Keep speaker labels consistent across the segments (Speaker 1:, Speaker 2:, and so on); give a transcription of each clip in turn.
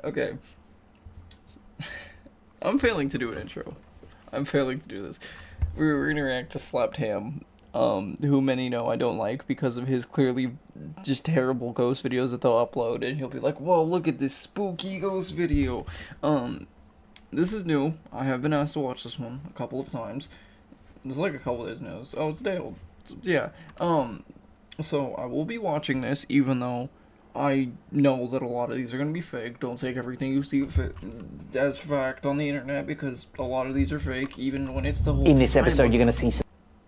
Speaker 1: Okay. I'm failing to do an intro. I'm failing to do this. We're gonna react to Slapped Ham, who many know I don't like because of his clearly just terrible ghost videos that they'll upload, and he'll be like, "Whoa, look at this spooky ghost video." This is new. I have been asked to watch this one a couple of times. It's like a couple of days now. Oh, it's a day old. Yeah. So I will be watching this, even though I know that a lot of these are going to be fake. Don't take everything you see as fact on the internet, because a lot of these are fake, even when it's the whole...
Speaker 2: In this episode, you're going to see...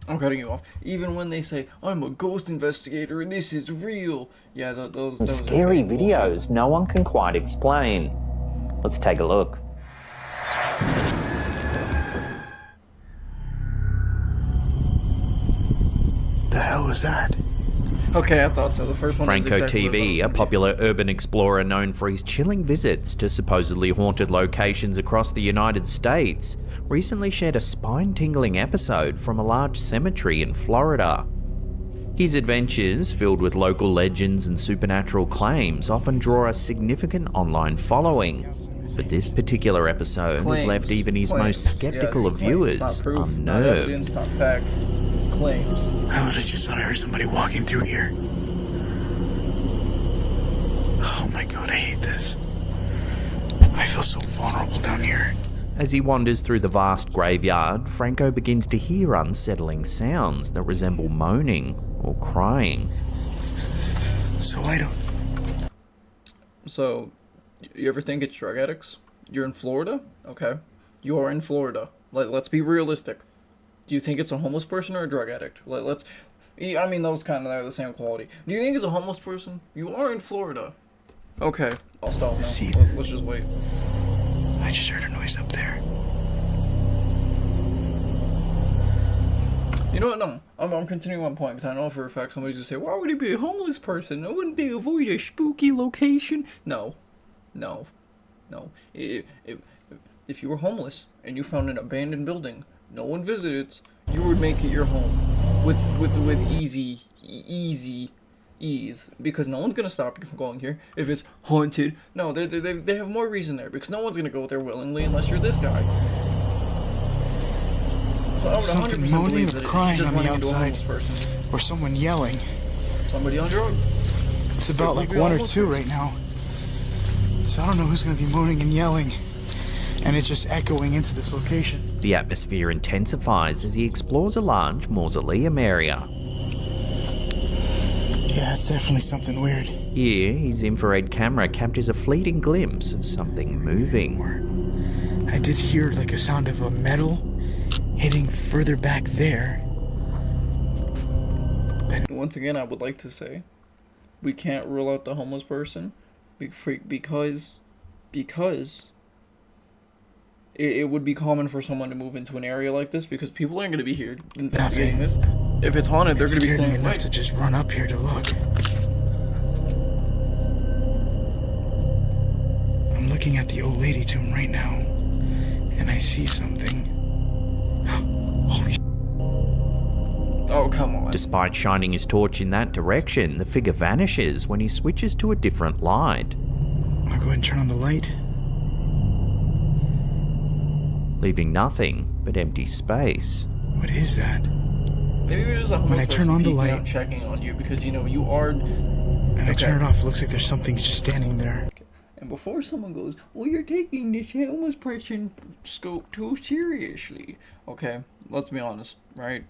Speaker 1: I'm cutting you off. Even when they say, I'm a ghost investigator and this is real. Yeah, those
Speaker 2: scary videos no one can quite explain. Let's take a look.
Speaker 3: The hell was that?
Speaker 1: Okay, I thought so. The first one
Speaker 4: Franco
Speaker 1: was exactly
Speaker 4: TV, a popular urban explorer known for his chilling visits to supposedly haunted locations across the United States, recently shared a spine-tingling episode from a large cemetery in Florida. His adventures, filled with local legends and supernatural claims, often draw a significant online following. But this particular episode has left even his most skeptical of viewers unnerved.
Speaker 3: I literally just thought I heard somebody walking through here. Oh my god, I hate this. I feel so vulnerable down here.
Speaker 4: As he wanders through the vast graveyard, Franco begins to hear unsettling sounds that resemble moaning or crying.
Speaker 1: So, you ever think it's drug addicts? You're in Florida? Okay. You are in Florida. Let's be realistic. Do you think it's a homeless person or a drug addict? I mean, those kind of are the same quality. Do you think it's a homeless person? You are in Florida. Okay, I'll stop now. Let's just wait.
Speaker 3: I just heard a noise up there.
Speaker 1: You know what? No, I'm continuing my point, because I know for a fact somebody's gonna say, "Why would he be a homeless person? It wouldn't be avoid a spooky location." No. If you were homeless and you found an abandoned building, no one visits, you would make it your home with ease, because no one's gonna stop you from going here if it's haunted. No, they have more reason there, because no one's gonna go there willingly unless you're this guy. So I would
Speaker 3: something moaning or crying on the outside, or someone yelling.
Speaker 1: Somebody on drugs.
Speaker 3: It's about like 1 or 2 right now. So I don't know who's gonna be moaning and yelling, and it's just echoing into this location.
Speaker 4: The atmosphere intensifies as he explores a large mausoleum area.
Speaker 3: Yeah, it's definitely something weird.
Speaker 4: Here, his infrared camera captures a fleeting glimpse of something moving.
Speaker 3: I did hear like a sound of a metal hitting further back there.
Speaker 1: Once again, I would like to say, we can't rule out the homeless person because it would be common for someone to move into an area like this, because people aren't going to be here investigating this. If it's haunted, they're going to be staying
Speaker 3: enough to just run up here to look. I'm looking at the old lady tomb right now, and I see something. Holy
Speaker 1: Oh, come on.
Speaker 4: Despite shining his torch in that direction, the figure vanishes when he switches to a different light.
Speaker 3: I'll go ahead and turn on the light.
Speaker 4: Leaving nothing but empty space.
Speaker 3: What is that?
Speaker 1: Maybe we're just a
Speaker 3: when I turn on the light,
Speaker 1: checking on you, because you know you are.
Speaker 3: And I turn it off. It looks like there's something just standing there.
Speaker 1: Okay. And before someone goes, "Well, you're taking this homeless person scope too seriously." Okay, let's be honest, right?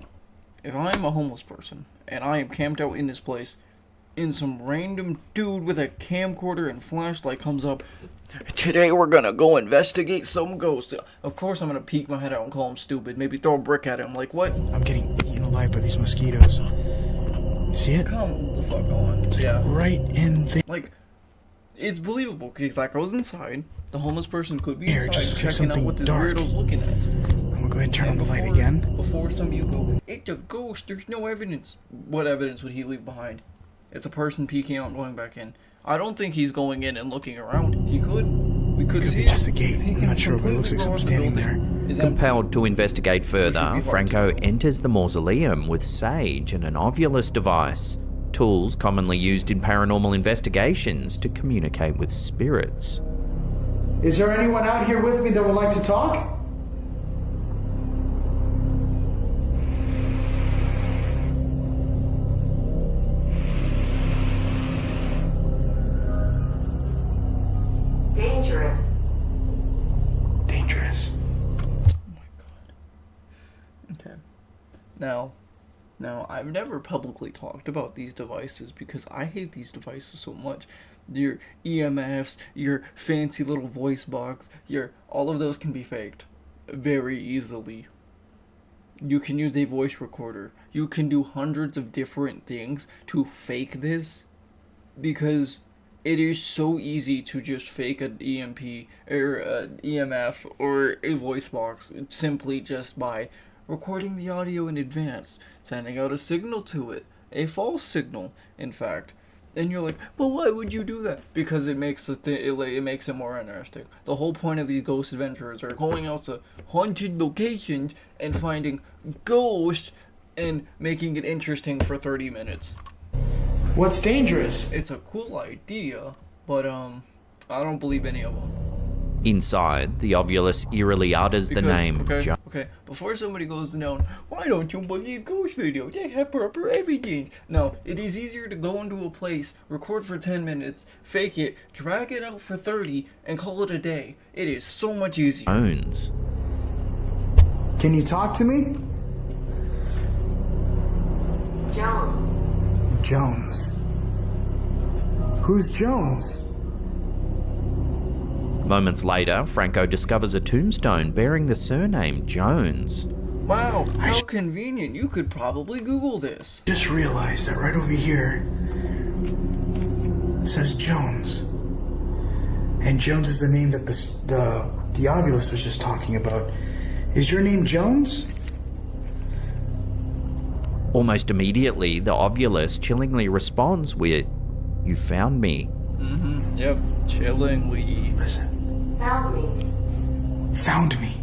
Speaker 1: If I'm a homeless person and I am camped out in this place, and some random dude with a camcorder and flashlight comes up, "Today we're gonna go investigate some ghosts," of course I'm gonna peek my head out and call him stupid, maybe throw a brick at him, like, what?
Speaker 3: I'm getting eaten alive by these mosquitoes. See it?
Speaker 1: Come the fuck on.
Speaker 3: It's
Speaker 1: yeah.
Speaker 3: Right in there.
Speaker 1: Like, it's believable, because that goes inside. The homeless person could be
Speaker 3: Here,
Speaker 1: inside
Speaker 3: just
Speaker 1: checking out what this weirdo's looking at.
Speaker 3: I'm gonna go ahead and turn on the light again.
Speaker 1: Before some of you go, "It's a ghost, there's no evidence." What evidence would he leave behind? It's a person peeking out and going back in. I don't think he's going in and looking around. He could. We could see
Speaker 3: just the gate. I'm not sure, but it looks like someone's standing there.
Speaker 4: Compelled to investigate further, Franco enters the mausoleum with sage and an ovulus device, tools commonly used in paranormal investigations to communicate with spirits.
Speaker 3: Is there anyone out here with me that would like to talk?
Speaker 5: Dangerous.
Speaker 3: Dangerous.
Speaker 1: Oh my god. Okay. Now, I've never publicly talked about these devices because I hate these devices so much. Your EMFs, your fancy little voice box, all of those can be faked very easily. You can use a voice recorder. You can do hundreds of different things to fake this because it is so easy to just fake an EMP or an EMF or a voice box simply just by recording the audio in advance, sending out a signal to it, a false signal, in fact. And you're like, well, why would you do that? Because it makes it makes it more interesting. The whole point of these ghost adventurers are going out to haunted locations and finding ghosts and making it interesting for 30 minutes.
Speaker 3: What's dangerous?
Speaker 1: It's a cool idea, but I don't believe any of them.
Speaker 4: Inside, the Ovulus eerily utters the name
Speaker 1: Okay, before somebody goes down, why don't you believe ghost videos? They have proper evidence. No, it is easier to go into a place, record for 10 minutes, fake it, drag it out for 30, and call it a day. It is so much easier.
Speaker 4: Jones.
Speaker 3: Can you talk to me?
Speaker 5: Jones.
Speaker 3: Jones. Who's Jones?
Speaker 4: Moments later, Franco discovers a tombstone bearing the surname Jones.
Speaker 1: Wow, how convenient. You could probably Google this.
Speaker 3: Just realized that right over here says Jones. And Jones is the name that the Ovulus was just talking about. Is your name Jones?
Speaker 4: Almost immediately, the Ovulus chillingly responds with, "You found me."
Speaker 1: Yep, chillingly.
Speaker 3: Listen.
Speaker 5: Found me.
Speaker 3: Found me.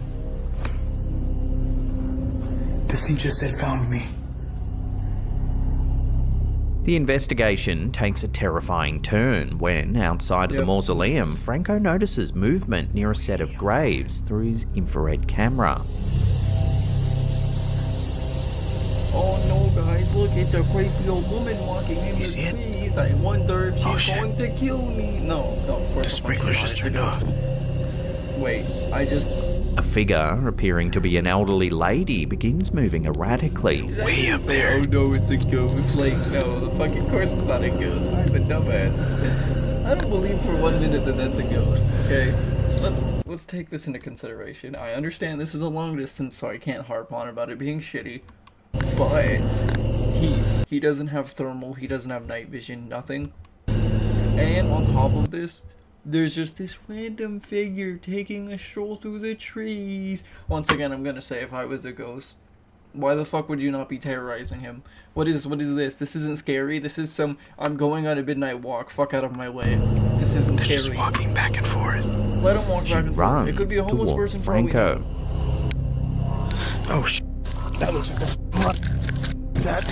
Speaker 3: This thing just said found me.
Speaker 4: The investigation takes a terrifying turn when, outside of the mausoleum, Franco notices movement near a set of graves through his infrared camera.
Speaker 1: Oh no, guys, look, it's a creepy old woman walking in the trees. I wonder if she's going to kill me. No, of course.
Speaker 3: The sprinklers just turned off.
Speaker 1: Wait,
Speaker 4: A figure, appearing to be an elderly lady, begins moving erratically.
Speaker 3: Way up there.
Speaker 1: Oh no, it's a ghost. Like, no, the fucking course it's not a ghost. I'm a dumbass. I don't believe for 1 minute that that's a ghost, okay? Let's take this into consideration. I understand this is a long distance, so I can't harp on about it being shitty. But he doesn't have thermal, he doesn't have night vision, nothing. And on top of this, there's just this random figure taking a stroll through the trees. Once again, I'm gonna say, if I was a ghost, why the fuck would you not be terrorizing him? What is this? This isn't scary. This is I'm going on a midnight walk. Fuck out of my way. This isn't scary.
Speaker 3: Just walking back and forth.
Speaker 1: Let him walk
Speaker 4: She
Speaker 1: back and forth. It could be a
Speaker 4: runs
Speaker 1: homeless
Speaker 4: towards
Speaker 1: person.
Speaker 4: Franco.
Speaker 3: Oh shit. That looks like the run. That.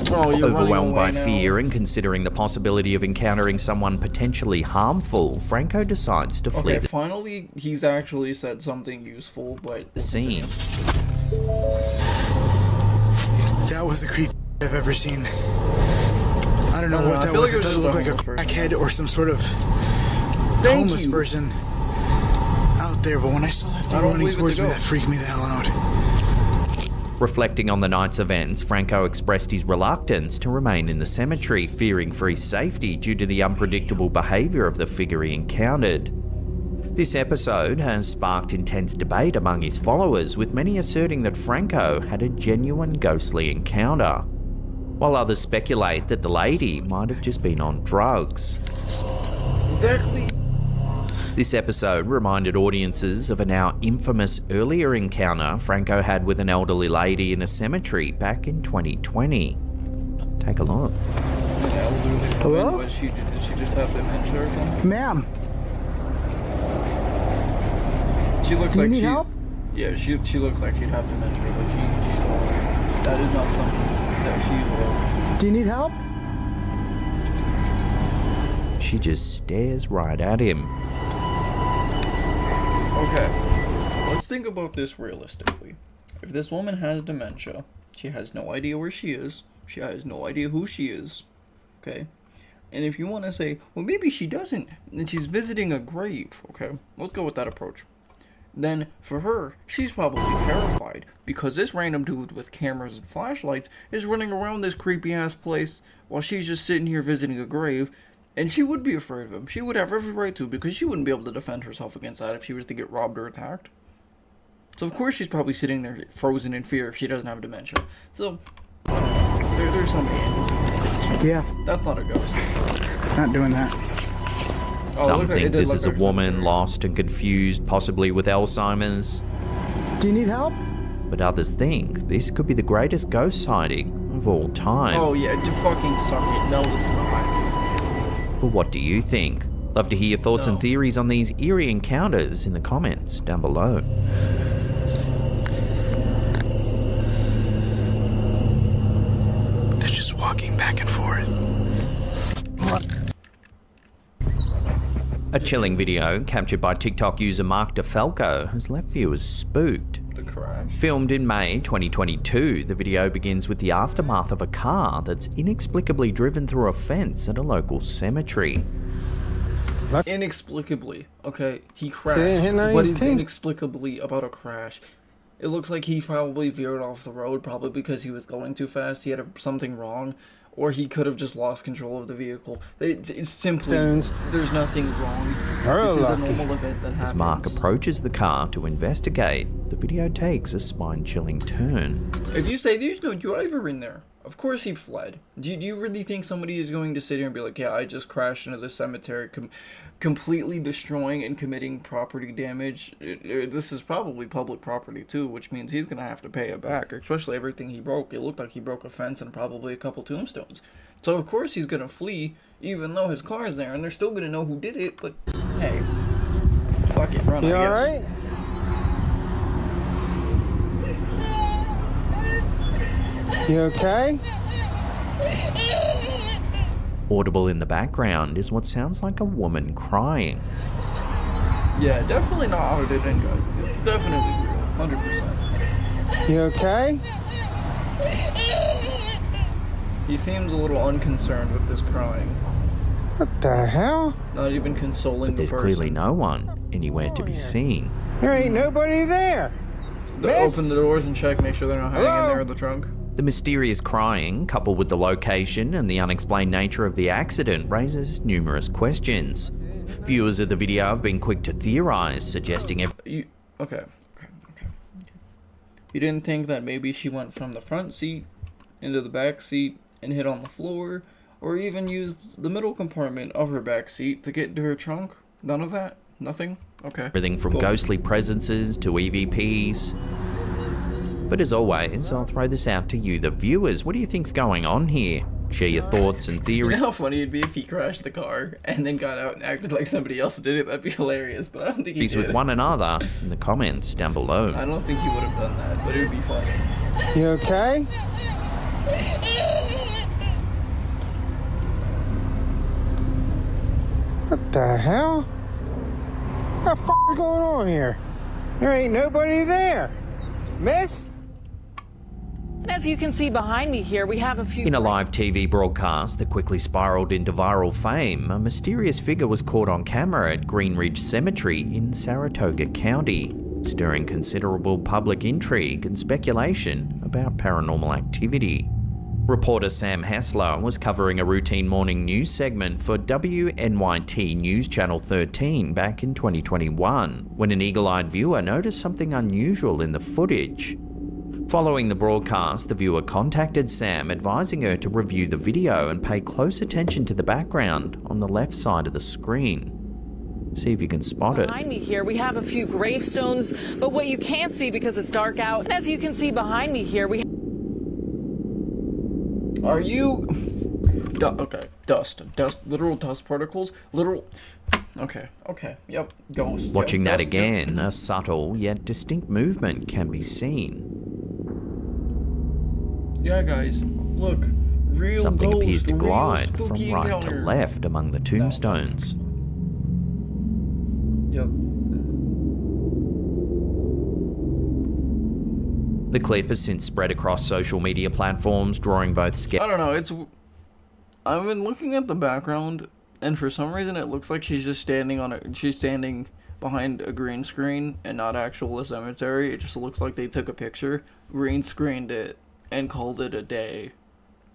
Speaker 1: Oh, you're
Speaker 4: Overwhelmed by
Speaker 1: now.
Speaker 4: fear and considering the possibility of encountering someone potentially harmful, Franco decides to flee
Speaker 1: Okay, finally, he's actually said something useful, but
Speaker 4: the scene.
Speaker 3: That was the creep I've ever seen. I don't know what that was. It doesn't look like a crackhead or some sort of homeless person out there. But when I saw that thing running towards me, that freaked me the hell out.
Speaker 4: Reflecting on the night's events, Franco expressed his reluctance to remain in the cemetery, fearing for his safety due to the unpredictable behaviour of the figure he encountered. This episode has sparked intense debate among his followers, with many asserting that Franco had a genuine ghostly encounter, while others speculate that the lady might have just been on drugs.
Speaker 1: exactly.
Speaker 4: This episode reminded audiences of a now infamous earlier encounter Franco had with an elderly lady in a cemetery back in 2020. Take a look.
Speaker 3: Hello?
Speaker 1: Did she just have dementia or something?
Speaker 3: Ma'am.
Speaker 1: She looks
Speaker 3: Do you
Speaker 1: like
Speaker 3: need
Speaker 1: she.
Speaker 3: help?
Speaker 1: Yeah, she looks like she'd have dementia, but she's old. That is not something that she's old.
Speaker 3: Do you need help?
Speaker 4: She just stares right at him.
Speaker 1: Okay, let's think about this realistically. If this woman has dementia, she has no idea where she is, she has no idea who she is, okay? And if you want to say, well, maybe she doesn't, and she's visiting a grave, okay? Let's go with that approach. Then, for her, she's probably terrified, because this random dude with cameras and flashlights is running around this creepy-ass place while she's just sitting here visiting a grave, and she would be afraid of him. She would have every right to, because she wouldn't be able to defend herself against that if she was to get robbed or attacked. So of course she's probably sitting there frozen in fear if she doesn't have dementia. So, there's something in.
Speaker 3: Yeah,
Speaker 1: That's not a ghost.
Speaker 3: not doing that.
Speaker 4: Some think this is a woman lost and confused, possibly with Alzheimer's.
Speaker 3: Do you need help?
Speaker 4: But others think this could be the greatest ghost sighting of all time.
Speaker 1: Oh yeah, to fucking suck it. No, it's not.
Speaker 4: But what do you think? Love to hear your thoughts and theories on these eerie encounters in the comments down below.
Speaker 3: They're just walking back and forth.
Speaker 4: A chilling video captured by TikTok user Mark DeFalco has left viewers spooked.
Speaker 1: The crash.
Speaker 4: Filmed in May 2022, the video begins with the aftermath of a car that's inexplicably driven through a fence at a local cemetery.
Speaker 1: Inexplicably. Okay, he crashed.
Speaker 3: They didn't hit none of
Speaker 1: What
Speaker 3: his
Speaker 1: is
Speaker 3: teeth.
Speaker 1: inexplicably about a crash? It looks like he probably veered off the road, probably because he was going too fast. He had something wrong. Or he could have just lost control of the vehicle. It's simply,
Speaker 3: Stones.
Speaker 1: there's nothing wrong.
Speaker 3: Are
Speaker 1: This is a
Speaker 3: lucky.
Speaker 1: normal event that happens.
Speaker 4: As Mark approaches the car to investigate, the video takes a spine-chilling turn.
Speaker 1: If you say there's no driver in there, of course he fled. Do you really think somebody is going to sit here and be like, yeah, I just crashed into the cemetery, completely destroying and committing property damage? This is probably public property too, which means he's going to have to pay it back, especially everything he broke. It looked like he broke a fence and probably a couple tombstones. So of course he's going to flee, even though his car's there, and they're still going to know who did it, but hey, fuck it, run,
Speaker 3: You
Speaker 1: I guess.
Speaker 3: alright? You okay?
Speaker 4: Audible in the background is what sounds like a woman crying.
Speaker 1: Yeah, definitely not audited in, guys. It's definitely real, 100%.
Speaker 3: You okay?
Speaker 1: He seems a little unconcerned with this crying.
Speaker 3: What the hell?
Speaker 1: Not even consoling
Speaker 4: But there's
Speaker 1: the person.
Speaker 4: clearly no one anywhere to be seen.
Speaker 3: There ain't nobody there.
Speaker 1: Open the doors and check, make sure they're not hiding in there in the trunk.
Speaker 4: The mysterious crying, coupled with the location and the unexplained nature of the accident, raises numerous questions. Viewers of the video have been quick to theorize, suggesting
Speaker 1: Okay. You didn't think that maybe she went from the front seat into the back seat and hit on the floor, or even used the middle compartment of her back seat to get into her trunk? None of that? Nothing? Okay.
Speaker 4: everything from
Speaker 1: Cool.
Speaker 4: ghostly presences to EVPs. But as always, I'll throw this out to you, the viewers. What do you think's going on here? Share your thoughts and
Speaker 1: You
Speaker 4: theories.
Speaker 1: know how funny it'd be if he crashed the car and then got out and acted like somebody else did it? That'd be hilarious, but I don't think he did.
Speaker 4: With one another in the comments down below.
Speaker 1: I don't think he would have done that, but it would be funny.
Speaker 3: You okay? What the hell? What the f is going on here? There ain't nobody there. Miss?
Speaker 6: And as you can see behind me here, we have a few...
Speaker 4: In a live TV broadcast that quickly spiraled into viral fame, a mysterious figure was caught on camera at Greenridge Cemetery in Saratoga County, stirring considerable public intrigue and speculation about paranormal activity. Reporter Sam Hassler was covering a routine morning news segment for WNYT News Channel 13 back in 2021, when an eagle-eyed viewer noticed something unusual in the footage. Following the broadcast, the viewer contacted Sam, advising her to review the video and pay close attention to the background on the left side of the screen. See if you can spot it.
Speaker 6: Behind me here, we have a few gravestones, but what you can't see because it's dark out, and as you can see behind me here, we...
Speaker 1: Are you... okay, dust, literal dust particles, okay, yep, ghost.
Speaker 4: Watching
Speaker 1: yep,
Speaker 4: that
Speaker 1: dust,
Speaker 4: again, a subtle yet distinct movement can be seen.
Speaker 1: Yeah, guys, look, real
Speaker 4: Something
Speaker 1: ghost,
Speaker 4: appears to
Speaker 1: real
Speaker 4: glide from
Speaker 1: spooky
Speaker 4: right
Speaker 1: encounter.
Speaker 4: to left among the tombstones.
Speaker 1: Yep.
Speaker 4: The clip has since spread across social media platforms, drawing both
Speaker 1: I don't know, I've been looking at the background, and for some reason it looks like she's just she's standing behind a green screen and not actual cemetery. It just looks like they took a picture, green screened it, and called it a day.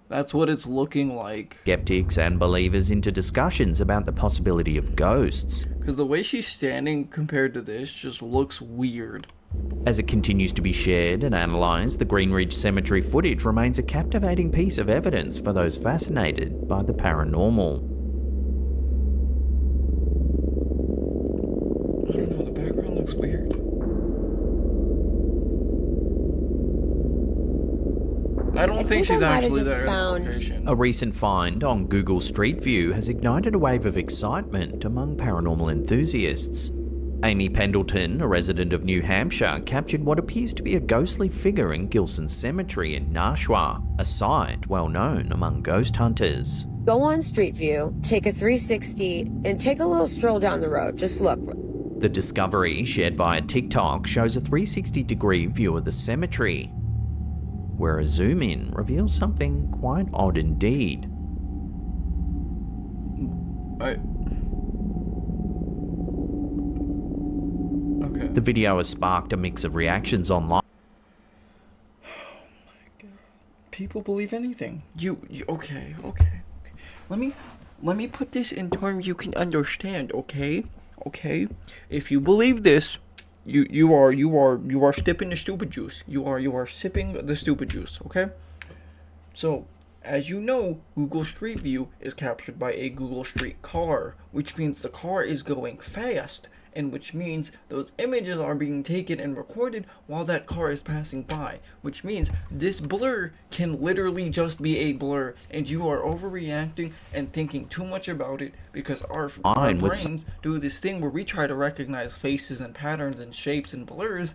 Speaker 1: That's what it's looking like.
Speaker 4: Skeptics and believers into discussions about the possibility of ghosts.
Speaker 1: Because the way she's standing compared to this just looks weird.
Speaker 4: As it continues to be shared and analysed, the Greenridge Cemetery footage remains a captivating piece of evidence for those fascinated by the paranormal.
Speaker 1: I don't know, the background looks weird. I don't think she's actually there in the location.
Speaker 4: A recent find on Google Street View has ignited a wave of excitement among paranormal enthusiasts. Amy Pendleton, a resident of New Hampshire, captured what appears to be a ghostly figure in Gilson Cemetery in Nashua, a site well known among ghost hunters.
Speaker 7: Go on Street View, take a 360, and take a little stroll down the road. Just look.
Speaker 4: The discovery, shared via TikTok, shows a 360-degree view of the cemetery, where a zoom in reveals something quite odd indeed.
Speaker 1: Okay.
Speaker 4: The video has sparked a mix of reactions online.
Speaker 1: Oh my god. People believe anything. Okay. Let me put this in terms you can understand, okay? Okay? If you believe this, you are sipping the stupid juice. You are sipping the stupid juice, okay? So, as you know, Google Street View is captured by a Google Street car, which means the car is going fast, and which means those images are being taken and recorded while that car is passing by, which means this blur can literally just be a blur, and you are overreacting and thinking too much about it because our brains do this thing where we try to recognize faces and patterns and shapes and blurs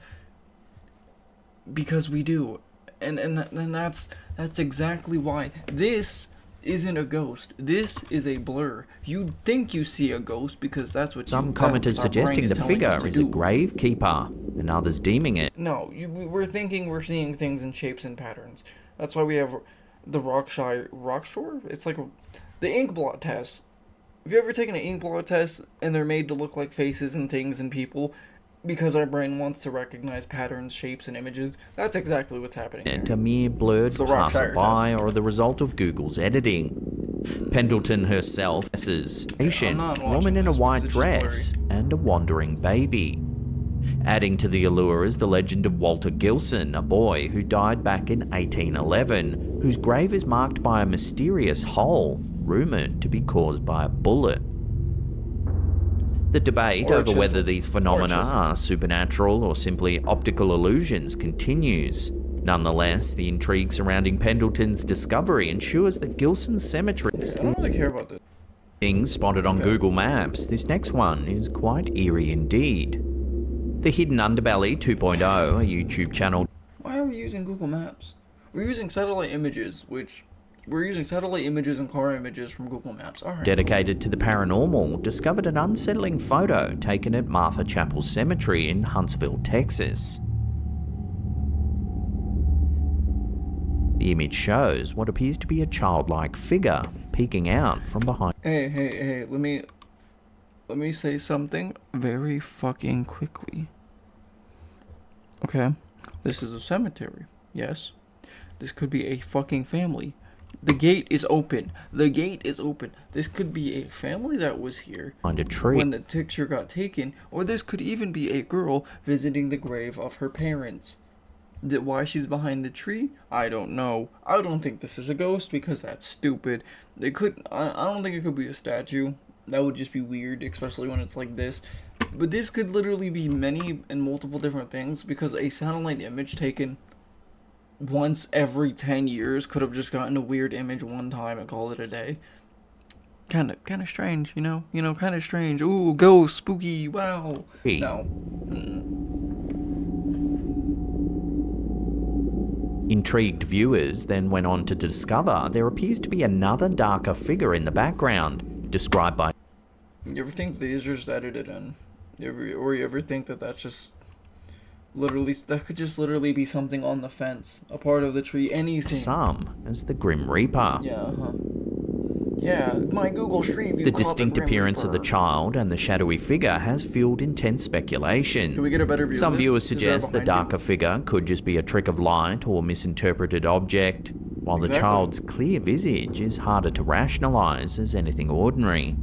Speaker 1: because we do. And that's exactly why this isn't a ghost. This is a blur. You think you see a ghost because that's what
Speaker 4: some commenters suggesting the figure is a gravekeeper, and others deeming it.
Speaker 1: No, we're thinking we're seeing things in shapes and patterns. That's why we have the Rockshore. It's like the ink blot test. Have you ever taken an ink blot test and they're made to look like faces and things and people? Because our brain wants to recognize patterns, shapes, and images. That's exactly what's happening here.
Speaker 4: A mere blurred passerby or the result of Google's editing. Pendleton herself says, Asian woman in a white dress and a wandering baby. Adding to the allure is the legend of Walter Gilson, a boy who died back in 1811, whose grave is marked by a mysterious hole, rumoured to be caused by a bullet. The debate over whether these phenomena are supernatural or simply optical illusions continues. Nonetheless, the intrigue surrounding Pendleton's discovery ensures that Gilson Cemetery
Speaker 1: I don't really care about this.
Speaker 4: Things spotted on Google Maps, this next one is quite eerie indeed. The Hidden Underbelly 2.0, a YouTube channel.
Speaker 1: Why are we using Google Maps? We're using satellite images, we're using satellite images and car images from Google Maps. All right.
Speaker 4: Dedicated to the paranormal, discovered an unsettling photo taken at Martha Chapel Cemetery in Huntsville, Texas. The image shows what appears to be a childlike figure peeking out from behind.
Speaker 1: Hey, let me say something very fucking quickly. Okay, this is a cemetery, yes? This could be a fucking family. The gate is open. The gate is open. This could be a family that was here
Speaker 4: behind a tree
Speaker 1: when the picture got taken, or this could even be a girl visiting the grave of her parents. Why she's behind the tree, I don't know. I don't think this is a ghost because that's stupid. I don't think it could be a statue. That would just be weird, especially when it's like this. But this could literally be many and multiple different things because a satellite image taken once every 10 years could have just gotten a weird image one time and called it a day. Kind of strange, you know, kind of strange. Ooh, ghost, spooky, wow. No.
Speaker 4: Intrigued viewers then went on to discover there appears to be another darker figure in the background, described by...
Speaker 1: You ever think these are just edited in? You ever think that that's just Literally, that could just literally be something on the fence, a part of the tree, anything.
Speaker 4: Some as the Grim Reaper.
Speaker 1: Yeah, Yeah, my Google Street View.
Speaker 4: The distinct appearance of the child and the shadowy figure has fueled intense speculation.
Speaker 1: Can we get a better view of
Speaker 4: Some
Speaker 1: this?
Speaker 4: viewers
Speaker 1: Is there
Speaker 4: suggest the
Speaker 1: behind you?
Speaker 4: darker figure could just be a trick of light or misinterpreted object, while the
Speaker 1: Exactly.
Speaker 4: child's clear visage is harder to rationalize as anything ordinary.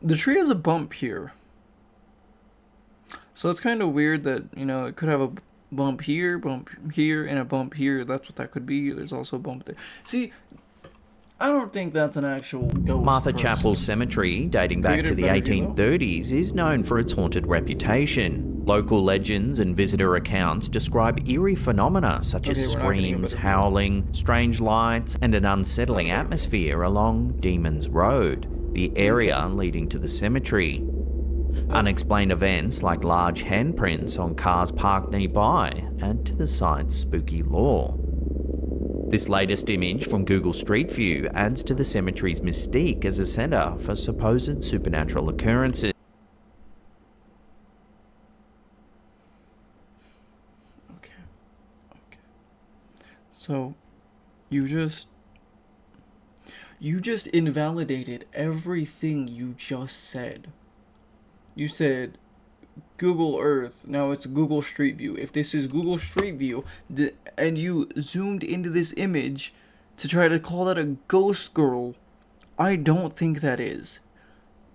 Speaker 1: The tree has a bump here. So it's kind of weird that, you know, it could have a bump here, and a bump here. That's what that could be. There's also a bump there. See, I don't think that's an actual ghost
Speaker 4: Martha
Speaker 1: person.
Speaker 4: Chapel Cemetery, dating back to the 1830s, is known for its haunted reputation. Local legends and visitor accounts describe eerie phenomena such as
Speaker 1: Okay, we're not getting a
Speaker 4: screams,
Speaker 1: better view.
Speaker 4: howling, strange lights, and an unsettling atmosphere along Demon's Road, the area leading to the cemetery. Unexplained events like large handprints on cars parked nearby add to the site's spooky lore. This latest image from Google Street View adds to the cemetery's mystique as a centre for supposed supernatural occurrences.
Speaker 1: Okay. So, you just invalidated everything you just said. You said Google Earth, now it's Google Street View. If this is Google Street View, and you zoomed into this image to try to call that a ghost girl, I don't think that is.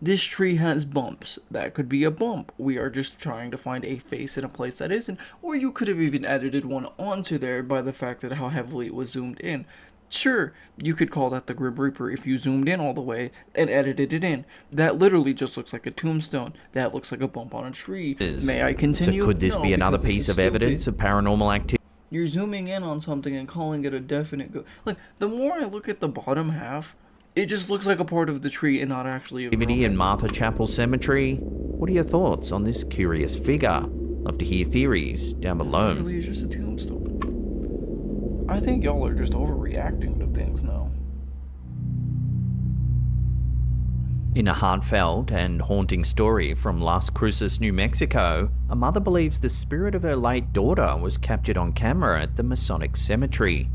Speaker 1: This tree has bumps. That could be a bump. We are just trying to find a face in a place that isn't. Or you could have even edited one onto there by the fact that how heavily it was zoomed in. Sure, you could call that the Grim Reaper if you zoomed in all the way and edited it in. That literally just looks like a tombstone. That looks like a bump on a tree. May I continue?
Speaker 4: So could this
Speaker 1: No,
Speaker 4: be another
Speaker 1: because this
Speaker 4: piece
Speaker 1: is
Speaker 4: of evidence
Speaker 1: stupid.
Speaker 4: of paranormal activity?
Speaker 1: You're zooming in on something and calling it a definite Like, the more I look at the bottom half, it just looks like a part of the tree and not actually a
Speaker 4: Activity in Martha Chapel Cemetery? What are your thoughts on this curious figure? Love to hear theories down below.
Speaker 1: Really, it's just a tombstone. I think y'all are just overreacting to things now.
Speaker 4: In a heartfelt and haunting story from Las Cruces, New Mexico, a mother believes the spirit of her late daughter was captured on camera at the Masonic Cemetery.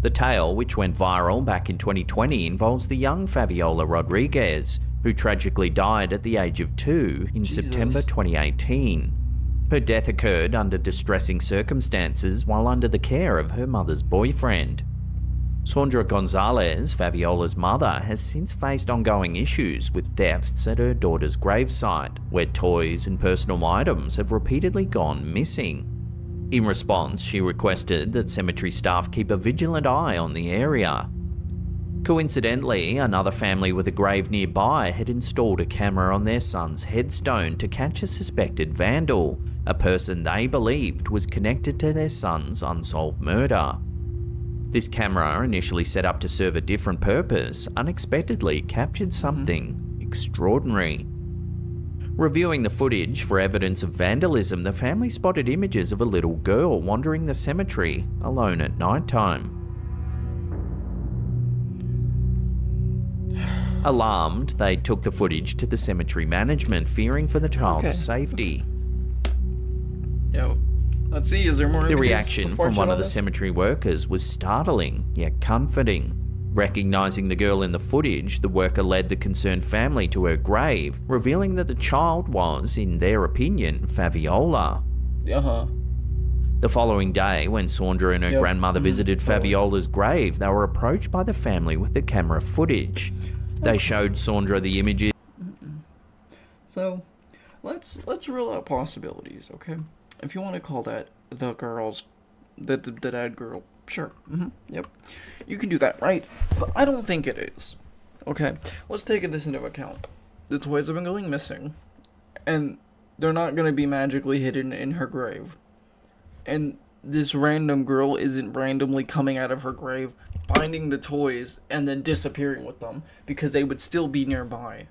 Speaker 4: The tale, which went viral back in 2020, involves the young Fabiola Rodriguez, who tragically died at the age of 2 in September 2018. Her death occurred under distressing circumstances while under the care of her mother's boyfriend. Sandra Gonzalez, Fabiola's mother, has since faced ongoing issues with thefts at her daughter's gravesite, where toys and personal items have repeatedly gone missing. In response, she requested that cemetery staff keep a vigilant eye on the area. Coincidentally, another family with a grave nearby had installed a camera on their son's headstone to catch a suspected vandal, a person they believed was connected to their son's unsolved murder. This camera, initially set up to serve a different purpose, unexpectedly captured something extraordinary. Reviewing the footage for evidence of vandalism, the family spotted images of a little girl wandering the cemetery alone at nighttime. Alarmed, they took the footage to the cemetery management, fearing for the child's safety.
Speaker 1: Yo, let's see, is there more
Speaker 4: The
Speaker 1: images
Speaker 4: reaction
Speaker 1: before I
Speaker 4: from
Speaker 1: shut
Speaker 4: one
Speaker 1: on
Speaker 4: of the
Speaker 1: this?
Speaker 4: cemetery workers was startling, yet comforting. Recognizing the girl in the footage, the worker led the concerned family to her grave, revealing that the child was, in their opinion, Fabiola.
Speaker 1: Uh-huh.
Speaker 4: The following day, when Sandra and her grandmother visited Fabiola's grave, they were approached by the family with the camera footage. They showed Sandra the images.
Speaker 1: So, let's rule out possibilities, okay? If you want to call that the dead girl, sure. Yep. You can do that, right? But I don't think it is. Okay? Let's take this into account. The toys have been going missing, and they're not going to be magically hidden in her grave. And this random girl isn't randomly coming out of her grave, finding the toys, and then disappearing with them, because they would still be nearby.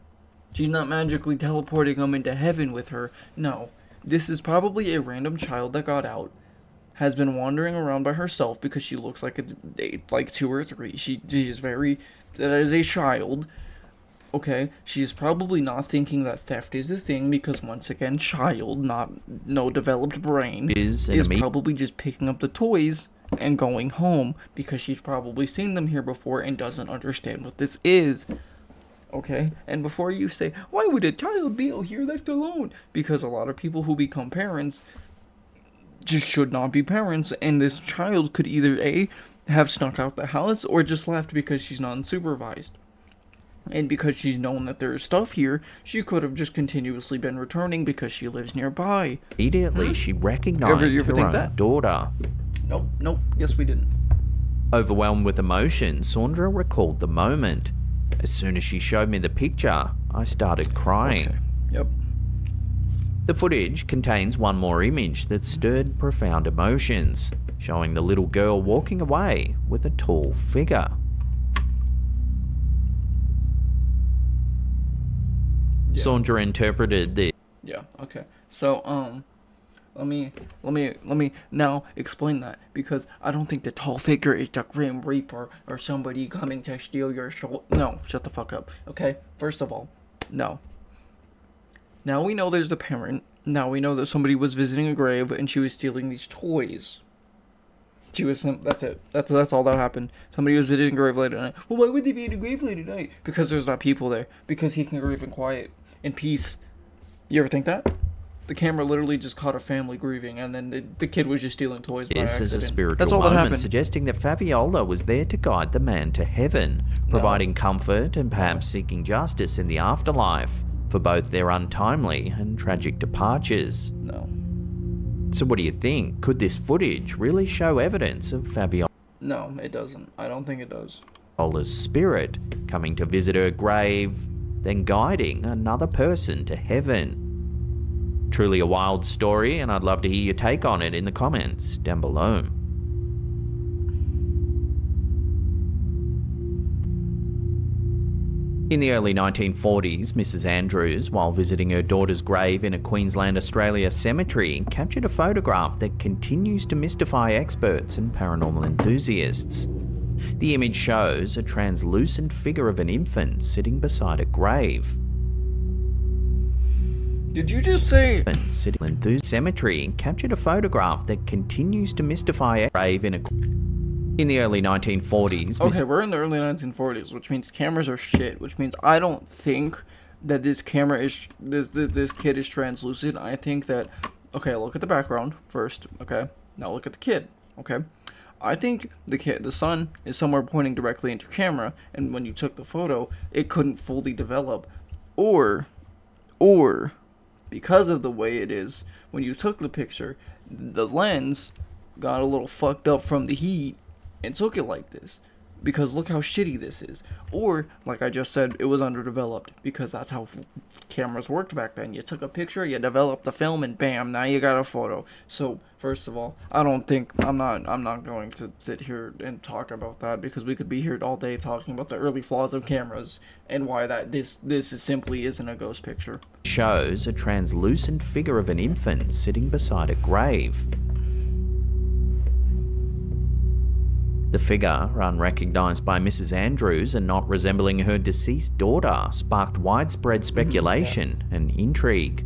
Speaker 1: She's not magically teleporting them into heaven with her. No. This is probably a random child that got out, has been wandering around by herself because she looks like like 2 or 3. She is very, that is a child, Okay, she's probably not thinking that theft is a thing because, once again, child, no developed brain, is probably just picking up the toys and going home because she's probably seen them here before and doesn't understand what this is. Okay, and before you say, why would a child be out here left alone? Because a lot of people who become parents just should not be parents, and this child could either A, have snuck out the house or just left because she's not unsupervised. And because she's known that there's stuff here, she could have just continuously been returning because she lives nearby.
Speaker 4: Immediately, she recognized her own daughter.
Speaker 1: Nope, yes we didn't.
Speaker 4: Overwhelmed with emotion, Sandra recalled the moment. As soon as she showed me the picture, I started crying.
Speaker 1: Okay. Yep.
Speaker 4: The footage contains one more image that stirred profound emotions, showing the little girl walking away with a tall figure. Yeah. Sandra interpreted this.
Speaker 1: Yeah, okay. So, let me now explain that, because I don't think the tall figure is the Grim Reaper or somebody coming to steal your soul. No, shut the fuck up. Okay, first of all, no. Now we know there's the parent. Now we know that somebody was visiting a grave and she was stealing these toys. That's it. That's all that happened. Somebody was visiting a grave late at night. Well, why would they be in a grave late at night? Because there's not people there. Because he can grieve in quiet, in peace. You ever think that? The camera literally just caught a family grieving, and then the kid was just stealing toys by accident.
Speaker 4: This is a spiritual moment, suggesting that Fabiola was there to guide the man to heaven, providing comfort and perhaps seeking justice in the afterlife for both their untimely and tragic departures.
Speaker 1: No.
Speaker 4: So what do you think? Could this footage really show evidence of Fabiola?
Speaker 1: No, it doesn't. I don't think it does.
Speaker 4: Fabiola's spirit coming to visit her grave, then guiding another person to heaven. Truly a wild story, and I'd love to hear your take on it in the comments down below. In the early 1940s, Mrs. Andrews, while visiting her daughter's grave in a Queensland, Australia cemetery, captured a photograph that continues to mystify experts and paranormal enthusiasts. The image shows a translucent figure of an infant sitting beside a grave.
Speaker 1: Did you just say...
Speaker 4: Cemetery captured a photograph that continues to mystify a grave in the early 1940s.
Speaker 1: Okay, we're in the early 1940s, which means cameras are shit, which means I don't think that this camera is... This kid is translucent. I think that... Okay, look at the background first, okay? Now look at the kid, okay? I think the sun is somewhere pointing directly into camera, and when you took the photo, it couldn't fully develop. Or... because of the way it is, when you took the picture, the lens got a little fucked up from the heat and took it like this. Because look how shitty this is. Or, like I just said, it was underdeveloped. Because that's how cameras worked back then. You took a picture, you developed the film, and bam, now you got a photo. So, first of all, I don't think, I'm not going to sit here and talk about that, because we could be here all day talking about the early flaws of cameras and why this simply isn't a ghost picture.
Speaker 4: Shows a translucent figure of an infant sitting beside a grave. The figure, unrecognised by Mrs. Andrews and not resembling her deceased daughter, sparked widespread speculation and intrigue.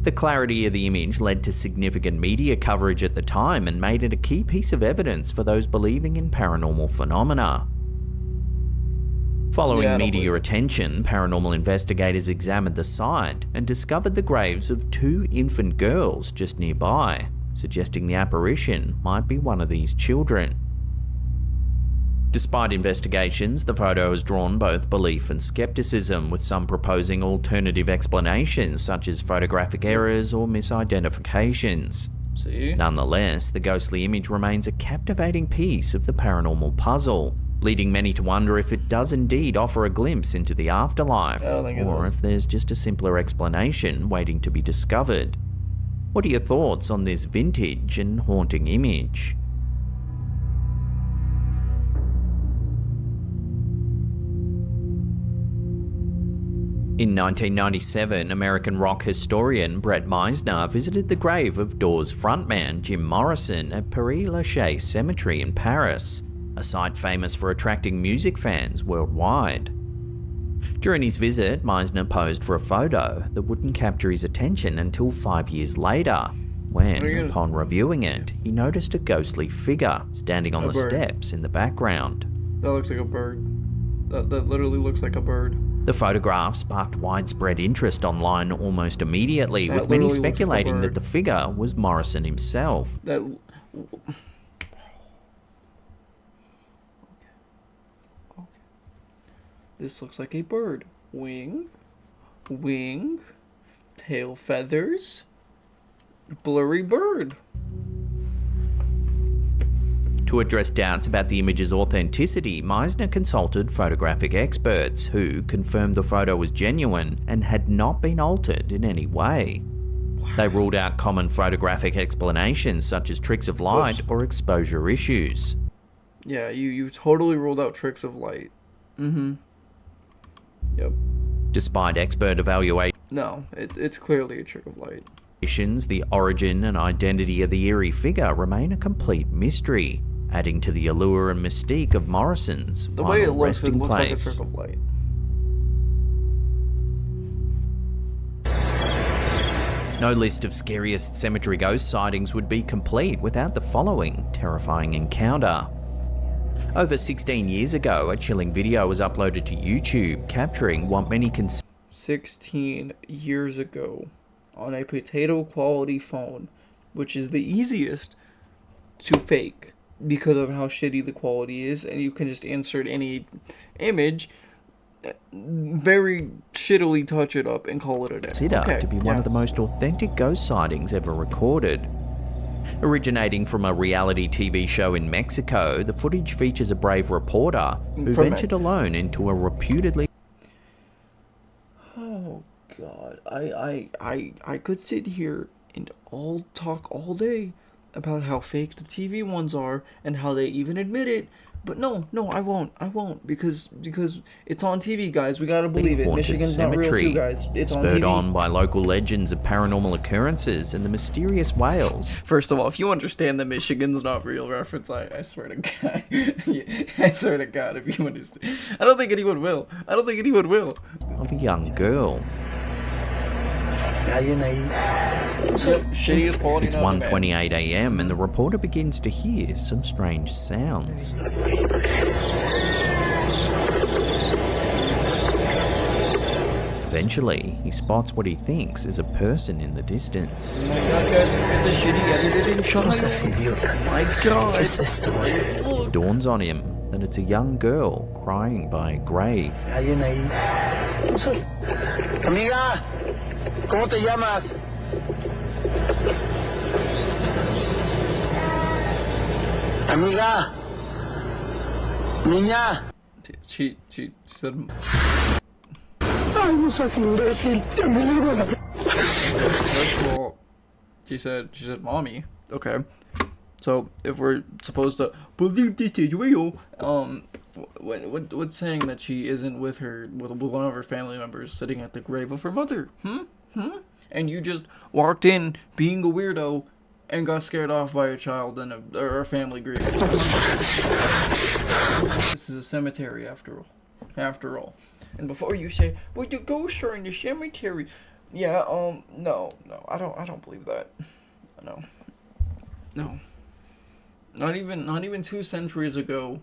Speaker 4: The clarity of the image led to significant media coverage at the time and made it a key piece of evidence for those believing in paranormal phenomena. Following media attention, paranormal investigators examined the site and discovered the graves of 2 infant girls just nearby, suggesting the apparition might be one of these children. Despite investigations, the photo has drawn both belief and skepticism, with some proposing alternative explanations such as photographic errors or misidentifications. Nonetheless, the ghostly image remains a captivating piece of the paranormal puzzle, leading many to wonder if it does indeed offer a glimpse into the afterlife, or if there's just a simpler explanation waiting to be discovered. What are your thoughts on this vintage and haunting image? In 1997, American rock historian Brett Meisner visited the grave of Doors frontman Jim Morrison at Père Lachaise Cemetery in Paris, a site famous for attracting music fans worldwide. During his visit, Meisner posed for a photo that wouldn't capture his attention until 5 years later, when, upon reviewing it, he noticed a ghostly figure standing on the steps in the background.
Speaker 1: That looks like a bird. That literally looks like a bird.
Speaker 4: The photograph sparked widespread interest online almost immediately, with many speculating that the figure was Morrison himself.
Speaker 1: Okay. This looks like a bird. Wing, tail feathers, blurry bird.
Speaker 4: To address doubts about the image's authenticity, Meisner consulted photographic experts who confirmed the photo was genuine and had not been altered in any way. They ruled out common photographic explanations such as tricks of light or exposure issues.
Speaker 1: Yeah, you totally ruled out tricks of light. Yep.
Speaker 4: Despite expert evaluation,
Speaker 1: No, it's clearly a trick of light.
Speaker 4: the origin and identity of the eerie figure remain a complete mystery, adding to the allure and mystique of Morrison's
Speaker 1: The way it
Speaker 4: final
Speaker 1: looks, it
Speaker 4: resting
Speaker 1: looks like a
Speaker 4: place.
Speaker 1: trick of light.
Speaker 4: No list of scariest cemetery ghost sightings would be complete without the following terrifying encounter. Over 16 years ago, a chilling video was uploaded to YouTube capturing what many consider
Speaker 1: 16 years ago on a potato quality phone, which is the easiest to fake because of how shitty the quality is, and you can just insert any image, very shittily touch it up and call it a day.
Speaker 4: to be one of the most authentic ghost sightings ever recorded. Originating from a reality TV show in Mexico, the footage features a brave reporter who ventured alone into a reputedly...
Speaker 1: Oh God, I could sit here and talk all day about how fake the TV ones are and how they even admit it. But no, I won't, because it's on TV, guys. We gotta believe it. Michigan's not real too, guys. It's on TV.
Speaker 4: Spurred on by local legends of paranormal occurrences and the mysterious whales.
Speaker 1: First of all, if you understand the Michigan's not real reference, I swear to God, I swear to God, if you understand, I don't think anyone will.
Speaker 4: Of a young girl.
Speaker 1: Shittiest quality.
Speaker 4: It's 1:28 a.m. and the reporter begins to hear some strange sounds. Eventually, he spots what he thinks is a person in the distance.
Speaker 1: Oh my God, guys, look at the shitty edited in China. My God.
Speaker 4: It dawns on him that it's a young girl crying by a grave.
Speaker 3: Amiga, ¿cómo te llamas? Amiga, niña.
Speaker 1: She said.
Speaker 3: Ay, no seas imbécil. Ya me llevo la...
Speaker 1: First of all, she said, mommy. Okay. So if we're supposed to believe this is real, what's saying that she isn't with one of her family members sitting at the grave of her mother? And you just walked in being a weirdo and got scared off by a child and a family grave. This is a cemetery after all. And before you say, well, the ghosts are in the cemetery. Yeah, no, I don't believe that. No. Not even 2 centuries ago,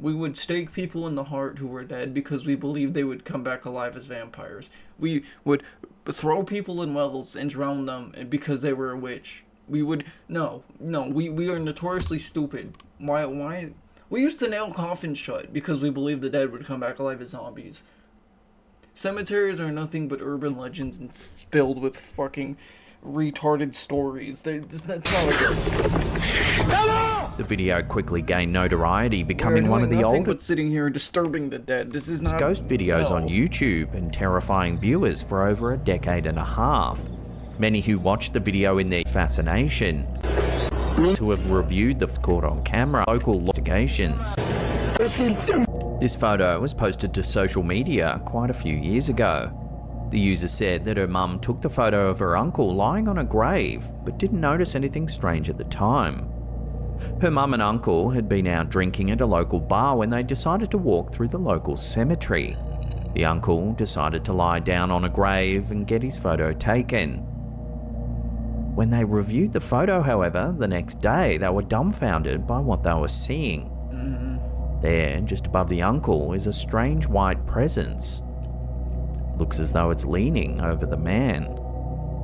Speaker 1: we would stake people in the heart who were dead because we believed they would come back alive as vampires. We would throw people in wells and drown them because they were a witch. We are notoriously stupid. Why? We used to nail coffins shut because we believed the dead would come back alive as zombies. Cemeteries are nothing but urban legends and filled with fucking retarded stories. That's not a ghost.
Speaker 4: The video quickly gained notoriety, becoming one of the oldest
Speaker 1: but sitting here disturbing the dead. This is not
Speaker 4: ghost videos on YouTube and terrifying viewers for over a decade and a half. Many who watched the video in their fascination to have reviewed the caught on camera local investigations. This photo was posted to social media quite a few years ago. The user said that her mum took the photo of her uncle lying on a grave, but didn't notice anything strange at the time. Her mum and uncle had been out drinking at a local bar when they decided to walk through the local cemetery. The uncle decided to lie down on a grave and get his photo taken. When they reviewed the photo, however, the next day, they were dumbfounded by what they were seeing. There, just above the uncle, is a strange white presence. Looks as though it's leaning over the man.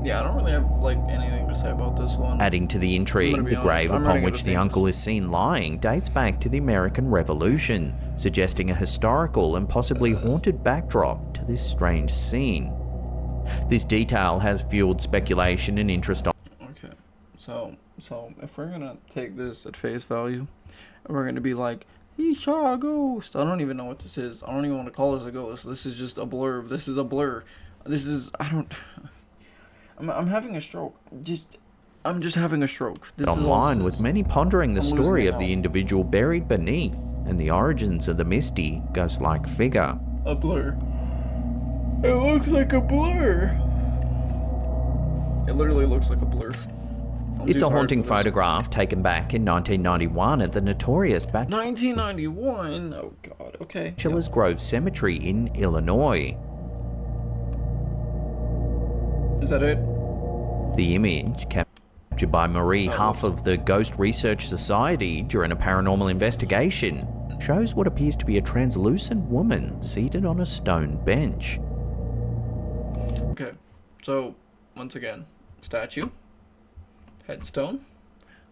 Speaker 1: Yeah, I don't really have like anything to say about this one.
Speaker 4: Adding to the intrigue, the grave upon which the uncle is seen lying dates back to the American Revolution, suggesting a historical and possibly haunted backdrop to this strange scene. This detail has fueled speculation and interest on.
Speaker 1: Okay, so if we're gonna take this at face value, and we're gonna be like, he saw a ghost. I don't even know what this is. I don't even want to call this a ghost. This is just a blurb. This is a blur. This is, I'm having a stroke. I'm just having a stroke. This
Speaker 4: Online,
Speaker 1: is
Speaker 4: with many pondering the story of the individual buried beneath and the origins of the misty, ghost-like figure.
Speaker 1: A blur. It looks like a blur. It literally looks like a blur.
Speaker 4: It's a haunting photograph taken back in 1991 at the notorious
Speaker 1: 1991? Oh god, okay.
Speaker 4: Bachelor's Grove Cemetery in Illinois.
Speaker 1: Is that it?
Speaker 4: The image, captured by Marie Huff of the Ghost Research Society during a paranormal investigation, shows what appears to be a translucent woman seated on a stone bench.
Speaker 1: Okay, so, once again, statue, headstone,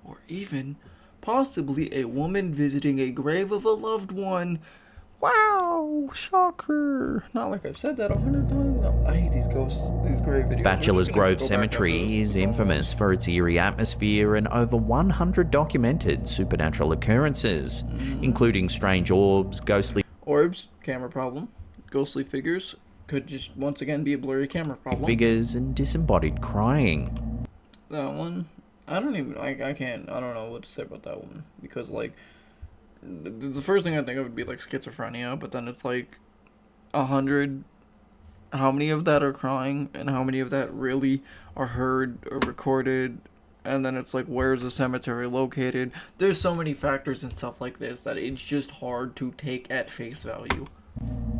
Speaker 1: or even possibly a woman visiting a grave of a loved one. Wow, shocker. Not like I've said that 100 times. No, I hate these ghosts, these grave videos.
Speaker 4: Bachelor's Grove Cemetery is infamous for its eerie atmosphere and over 100 documented supernatural occurrences, including strange orbs, ghostly
Speaker 1: orbs, camera problem, ghostly figures, could just once again be a blurry camera problem.
Speaker 4: Figures and disembodied crying.
Speaker 1: That one, I don't even, I don't know what to say about that one, because like, the first thing I think of would be like schizophrenia, but then it's like 100, how many of that are crying, and how many of that really are heard or recorded, and then it's like, where's the cemetery located? There's so many factors and stuff like this that it's just hard to take at face value.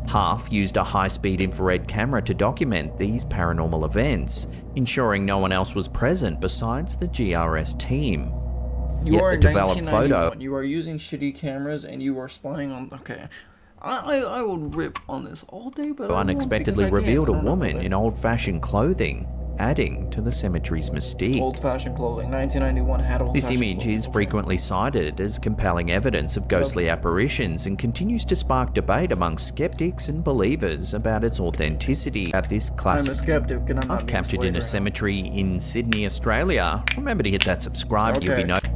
Speaker 4: Huff used a high-speed infrared camera to document these paranormal events, ensuring no one else was present besides the GRS team.
Speaker 1: You are
Speaker 4: the developed photo.
Speaker 1: You are using shitty cameras and you are spying on. Okay, I will rip on this all day, but
Speaker 4: unexpectedly revealed a woman in old-fashioned clothing, adding to the cemetery's mystique.
Speaker 1: Old-fashioned clothing. 1991 had old-fashioned
Speaker 4: This image
Speaker 1: clothing.
Speaker 4: is frequently cited as compelling evidence of ghostly apparitions and continues to spark debate among skeptics and believers about its authenticity. At this classic,
Speaker 1: I'm a skeptic, and I'm not
Speaker 4: I've
Speaker 1: being
Speaker 4: captured
Speaker 1: swayed
Speaker 4: in a
Speaker 1: right now.
Speaker 4: cemetery in Sydney, Australia. Remember to hit that subscribe. You'll be
Speaker 1: Okay.
Speaker 4: notified.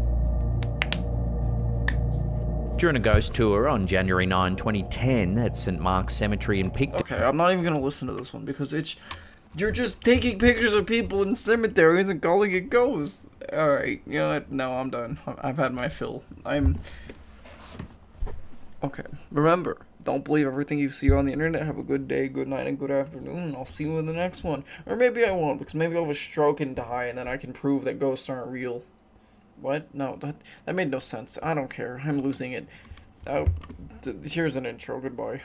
Speaker 4: During a ghost tour on January 9, 2010 at St. Mark's Cemetery in Picton.
Speaker 1: Okay, I'm not even gonna listen to this one because you're just taking pictures of people in cemeteries and calling it ghosts. Alright, you know what? No, I'm done. I've had my fill. Okay, remember, don't believe everything you see on the internet. Have a good day, good night, and good afternoon. I'll see you in the next one. Or maybe I won't, because maybe I'll have a stroke and die, and then I can prove that ghosts aren't real. What? No, that made no sense. I don't care. I'm losing it. Here's an intro. Goodbye.